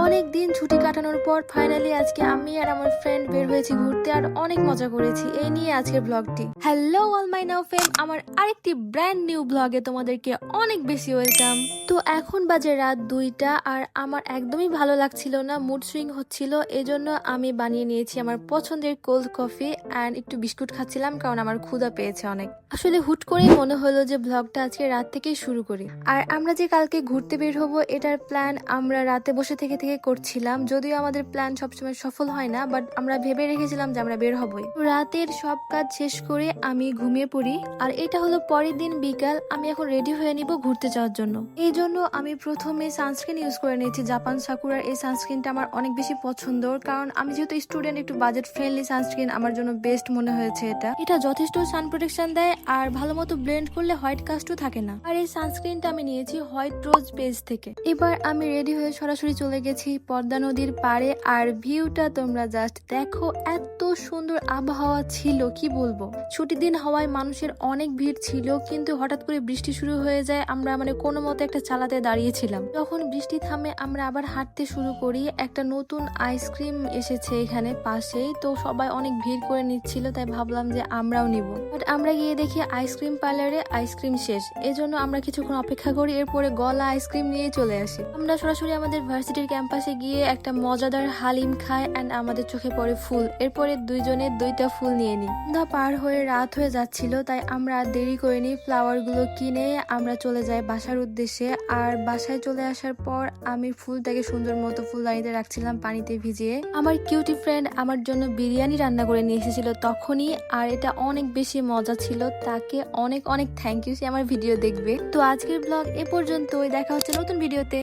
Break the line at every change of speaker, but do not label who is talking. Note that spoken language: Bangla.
অনেক দিন ছুটি কাটানোর পর ফাইনালি আজকে আমি আর আমার ফ্রেন্ড বের হয়েছি ঘুরতে আর অনেক মজা করেছি। এই নিয়ে আজকের ব্লগটি। হ্যালো অল মাই নাও ফেম, আমার আরেকটি ব্র্যান্ড নিউ ব্লগে তোমাদেরকে অনেক বেশি ওয়েলকাম। তো এখন বাজে রাত 2টা আর আমার একদমই ভালো লাগছিল না, মুড সুইং হচ্ছিল, এজন্য আমি বানিয়ে নিয়েছি আমার পছন্দের কোল্ড কফি অ্যান্ড একটু বিস্কুট খাচ্ছিলাম কারণ আমার ক্ষুধা পেয়েছে অনেক। আসলে হুট করেই মনে হলো যে ব্লগটা আজকে রাত থেকেই শুরু করি। আর আমরা যে কালকে ঘুরতে বের হবো এটার প্ল্যান আমরা রাতে বসে থেকে করছিলাম, যদিও আমাদের প্ল্যান সবসময় সফল হয় না, বাট আমরা ভেবে রেখেছিলাম যে আমরা বের হবই। রাতের সব কাজ শেষ করে আমি ঘুমিয়ে পড়ি আর এটা হলো পরের দিন বিকাল। আমি এখন রেডি হয়ে নিব ঘুরতে যাওয়ার জন্য। এই জন্য আমি প্রথমে সানস্ক্রিন ইউজ করে নিয়েছি জাপান সাকুরার। এই সানস্ক্রিনটা আমার অনেক বেশি পছন্দ কারণ আমি যেহেতু স্টুডেন্ট, একটু বাজেট ফ্রেন্ডলি সানস্ক্রিন আমার জন্য বেস্ট মনে হয়েছে। এটা যথেষ্ট সান প্রোটেকশন দেয় আর ভালো মতো ব্লেন্ড করলে হোয়াইট কাস্টও থাকে না। আর এই সানস্ক্রিনটা আমি নিয়েছি হোয়াইট রোজ পেজ থেকে। এবার আমি রেডি হয়ে সরাসরি চলে গেছি পদ্মা নদীর পাড়ে আর ভিউটা তোমরা জাস্ট দেখো, এত সুন্দর আবহাওয়া ছিল কি বলবো। ছুটির দিন হওয়ায় মানুষের অনেক ভিড় ছিল, কিন্তু হঠাৎ করে বৃষ্টি শুরু হয়ে যায়। আমরা কোনো মতে একটা চালাতে দাঁড়িয়েছিলাম, যখন বৃষ্টি থামে আমরা আবার হাঁটতে শুরু করি। একটা নতুন আইসক্রিম এসেছে এখানে পাশেই, তো সবাই অনেক ভিড় করে নিচ্ছিল, তাই ভাবলাম যে আমরাও নিব। বাট আমরা গিয়ে দেখি আইসক্রিম পার্লারে আইসক্রিম শেষ, এজন্য আমরা কিছুক্ষণ অপেক্ষা করি, এরপরে গলা আইসক্রিম নিয়ে চলে আসি। আমরা সরাসরি আমাদের ভার্সিটির ক্যাম্পাসে গিয়ে একটা মজাদার হালিম খাই অ্যান্ড আমাদের চোখে পড়ে ফুল। এরপরে দুইজনে 2টা ফুল নিয়ে নিই। সন্ধ্যা পার হয়ে রাত হয়ে যাচ্ছিল, তাই আমরা আর দেরি করিনি, ফ্লাওয়ার গুলো কিনে আমরা চলে যাই বাসার উদ্দেশ্যে। আর বাসায় চলে আসার পর আমি ফুলটাকে সুন্দর মতো ফুলদানিতে রাখছিলাম পানিতে ভিজিয়ে। আমার কিউটি ফ্রেন্ড আমার জন্য বিরিয়ানি রান্না করে নিয়ে এসেছিল তখনই, আর এটা অনেক বেশি মজা ছিল। তাকে অনেক অনেক থ্যাংক ইউ, সে আমার ভিডিও দেখবে। তো আজকের ব্লগ এ পর্যন্তই, দেখা হচ্ছে নতুন ভিডিওতে।